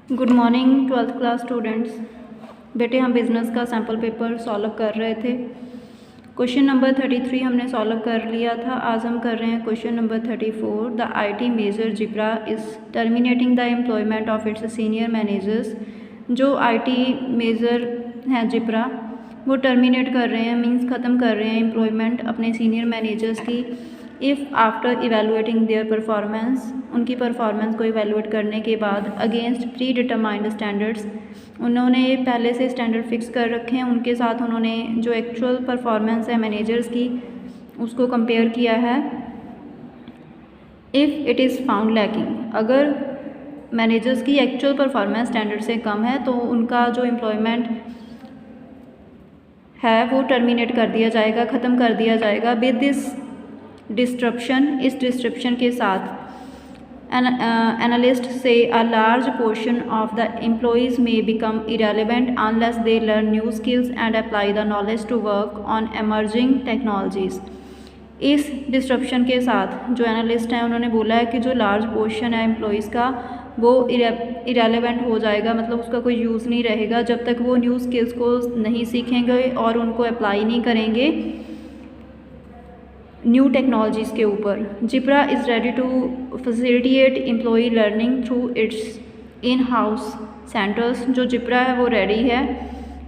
Good morning 12th class students. बेटे हम business का सैम्पल पेपर सॉल्व कर रहे थे। क्वेश्चन नंबर 33 हमने सॉल्व कर लिया था। आज हम कर रहे हैं question number 34। The IT major Zibra is terminating the employment of its senior managers. जो आईटी मेजर है जिब्रा वो टर्मिनेट कर रहे हैं, मीन्स ख़त्म कर रहे हैं एम्प्लॉयमेंट अपने सीनियर मैनेजर्स की। If after evaluating their performance, उनकी परफॉर्मेंस को इवेलुएट करने के बाद अगेंस्ट प्री डिटरमाइंड स्टैंडर्ड्स, उन्होंने ये पहले से स्टैंडर्ड फिक्स कर रखे हैं, उनके साथ उन्होंने जो एक्चुअल परफॉर्मेंस है मैनेजर्स की उसको कंपेयर किया है। If it is found lacking, अगर मैनेजर्स की एक्चुअल परफॉर्मेंस स्टैंडर्ड से कम है तो उनका जो एम्प्लॉयमेंट है वो टर्मिनेट कर दिया जाएगा, ख़त्म कर दिया जाएगा। विद दिस डिस्ट्रप्शन, इस डिस्ट्रप्शन के साथ एनालिस्ट से a large portion of the employees में become irrelevant unless they learn new skills and apply the knowledge to work on emerging technologies. इस डिस्ट्रप्शन के साथ जो एनालिस्ट हैं उन्होंने बोला है कि जो लार्ज पोर्शन है एम्प्लॉयज़ का वो इरेलीवेंट हो जाएगा, मतलब उसका कोई यूज़ नहीं रहेगा जब तक वो न्यू स्किल्स को नहीं सीखेंगे और उनको अप्लाई नहीं करेंगे न्यू टेक्नोलॉजीज़ के ऊपर। Zibra is ready to facilitate employee learning through its in house centres. जो जिब्रा है वो रेडी है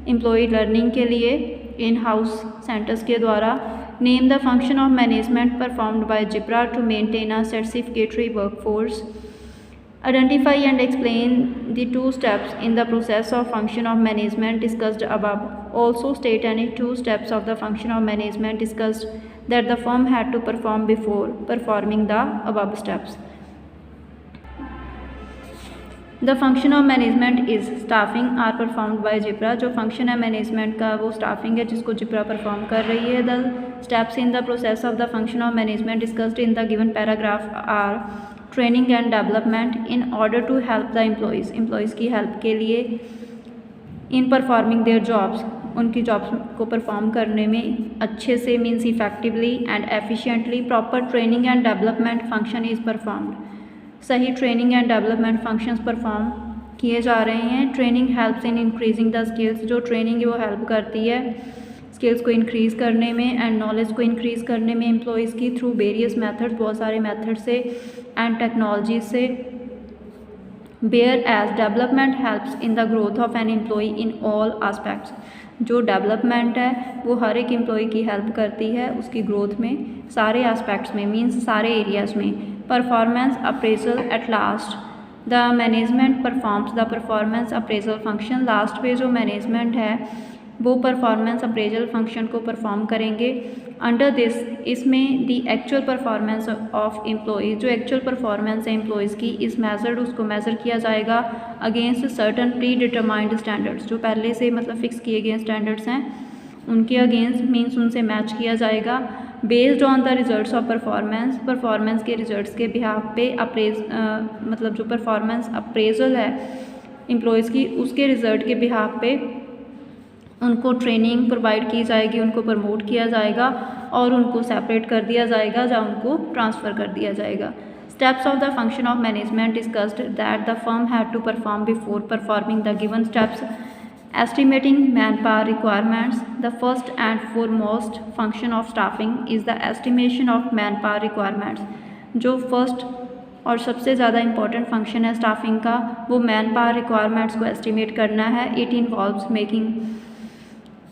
एम्प्लॉई लर्निंग के लिए इन हाउस सेंटर्स के द्वारा। Name the function of management performed by Zibra to maintain a satisfactory workforce. Identify and explain the 2 steps in the process of function of management discussed above. Also state any 2 steps of the function of management discussed that the firm had to perform before performing the above steps. The function of management is staffing are performed by zebra. जो function है management का वो staffing है जिसको zebra perform कर रही है। The steps in the process of the function of management discussed in the given paragraph are training and development in order to help the employees की हेल्प के लिए इन परफॉर्मिंग देयर जॉब्स, उनकी jobs को perform करने में अच्छे से, means effectively and efficiently. Proper training and development function is performed. सही training and development functions perform किए जा रहे हैं। Training helps in increasing the skills, जो ट्रेनिंग है वो हेल्प करती है स्किल्स को इंक्रीज़ करने में एंड नॉलेज को इंक्रीज़ करने में एम्प्लॉयज़ की थ्रू वेरियस मेथड्स, बहुत सारे मेथड से एंड टेक्नोलॉजी से। Whereas development helps in the growth of an employ in all aspects. जो डेवलपमेंट है वो हर एक एम्प्लॉय की हेल्प करती है उसकी ग्रोथ में, सारे एस्पेक्ट्स में, मीन्स सारे एरियाज़ में। Performance appraisal at last, the management performs the performance appraisal function. Last पे जो मैनेजमेंट है वो परफॉर्मेंस अप्रेजल फंक्शन को परफॉर्म करेंगे। अंडर दिस, इसमें the actual performance of employees, जो एक्चुअल परफॉर्मेंस है एम्प्लॉयज़ की इस मेजर्ड, उसको मेज़र किया जाएगा against certain pre determined standards, जो पहले से मतलब फिक्स किए गए स्टैंडर्ड्स हैं उनके अगेंस्ट, मीन्स उनसे मैच किया जाएगा। Based on the results of performance के रिजल्ट्स के बिहाफ पे मतलब जो परफॉर्मेंस अप्रेजल है एम्प्लॉयज़ की उसके रिजल्ट के बिहाफ पे उनको ट्रेनिंग प्रोवाइड की जाएगी, उनको प्रमोट किया जाएगा और उनको सेपरेट कर दिया जाएगा या उनको ट्रांसफ़र कर दिया जाएगा। Steps of the function of management discussed that the firm had to perform before performing the given steps. Estimating man power requirements, the first and foremost function of staffing is the estimation of man power requirements. जो first और सबसे ज़्यादा important function है staffing का वो man power requirements को estimate करना है। It involves making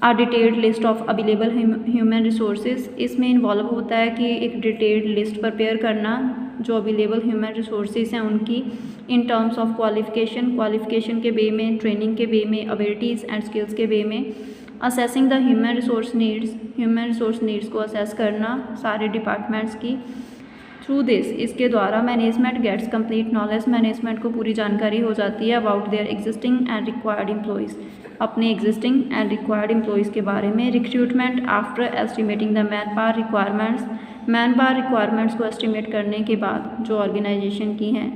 a detailed list of available human resources. इसमें इन्वॉल्व होता है कि एक डिटेल्ड लिस्ट प्रिपेयर करना जो अवेलेबल ह्यूमन रिसोर्सेज हैं उनकी, इन टर्म्स ऑफ क्वालिफिकेशन के वे में, ट्रेनिंग के वे में, एबिलिटीज़ एंड स्किल्स के वे में। Assessing the human resource needs को असेस करना सारे डिपार्टमेंट्स की। थ्रू दिस, इसके द्वारा management gets complete knowledge, management को पूरी जानकारी हो जाती है about their existing and required employees, अपने एग्जिस्टिंग एंड रिक्वायर्ड एम्प्लॉयज़ के बारे में। Recruitment after estimating the man power requirements, man power requirements को एस्टिमेट करने के बाद जो ऑर्गेनाइजेशन की हैं।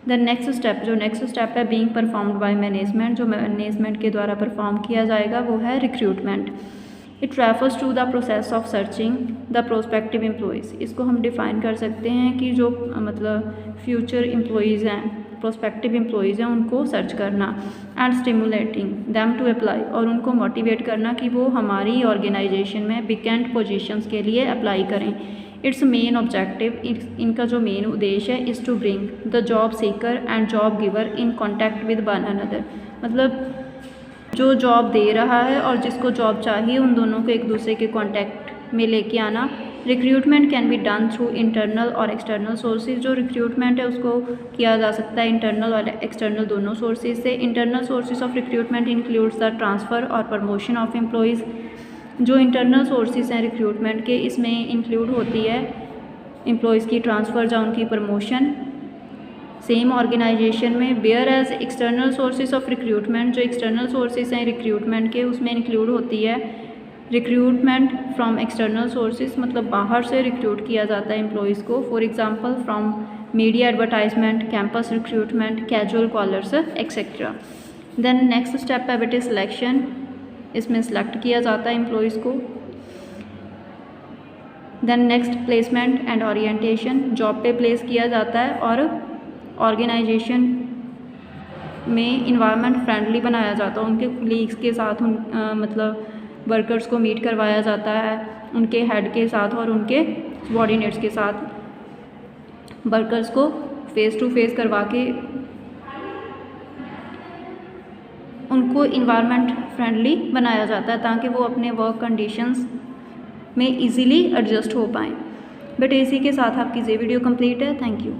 द नेक्स्ट स्टेप है बीइंग परफॉर्म्ड बाय मैनेजमेंट, जो मैनेजमेंट के द्वारा परफॉर्म किया जाएगा वो है recruitment. It refers to the process of searching the prospective employees. इसको हम डिफ़ाइन कर सकते हैं कि जो मतलब फ्यूचर एम्प्लॉयज़ हैं प्रोस्पेक्टिव एम्प्लॉयज़ हैं उनको सर्च करना, and stimulating them to apply, और उनको मोटिवेट करना कि वो हमारी ऑर्गेनाइजेशन में वैकेंट पोजीशंस के लिए अप्लाई करें। इट्स मेन ऑब्जेक्टिव, इनका जो मेन उद्देश्य है, is to bring the job seeker and job giver in contact with one another, मतलब जो जॉब दे रहा है और जिसको जॉब चाहिए उन दोनों को एक दूसरे के कॉन्टैक्ट में लेके आना। Recruitment can be done through internal और एक्सटर्नल सोर्सेज, जो रिक्रूटमेंट है उसको किया जा सकता है इंटरनल और एक्सटर्नल दोनों सोर्सेज से। Internal sources of recruitment includes the transfer और प्रमोशन ऑफ एम्प्लॉयज़। जो इंटरनल सोर्सेज हैं रिक्रूटमेंट के, इसमें इंक्लूड होती है एम्प्लॉयज़ की ट्रांसफ़र या उनकी प्रमोशन सेम ऑर्गेनाइजेशन में। Whereas external sources of recruitment, जो एक्सटर्नल सोर्सेज हैं रिक्रूटमेंट के, उसमें इंक्लूड होती है रिक्रूटमेंट फ्रॉम एक्सटर्नल सोर्सेज, मतलब बाहर से रिक्रूट किया जाता है एम्प्लॉयज़ को। For example from media advertisement, campus recruitment, casual callers etcetera. Then next step है बेटे सिलेक्शन, इसमें सेलेक्ट किया जाता है एम्प्लॉयज़ को। Then next placement and orientation, job पे प्लेस किया जाता है और ऑर्गेनाइजेशन में इन्वायरमेंट फ्रेंडली बनाया जाता है, उनके कलीग्स के साथ मतलब वर्कर्स को मीट करवाया जाता है, उनके हेड के साथ और उनके सबॉर्डिनेट्स के साथ वर्कर्स को फेस टू फेस करवा के उनको इन्वायरमेंट फ्रेंडली बनाया जाता है ताकि वो अपने वर्क कंडीशंस में इजीली एडजस्ट हो पाएँ। बट इसी के साथ आपकी ये वीडियो कंप्लीट है। Thank you.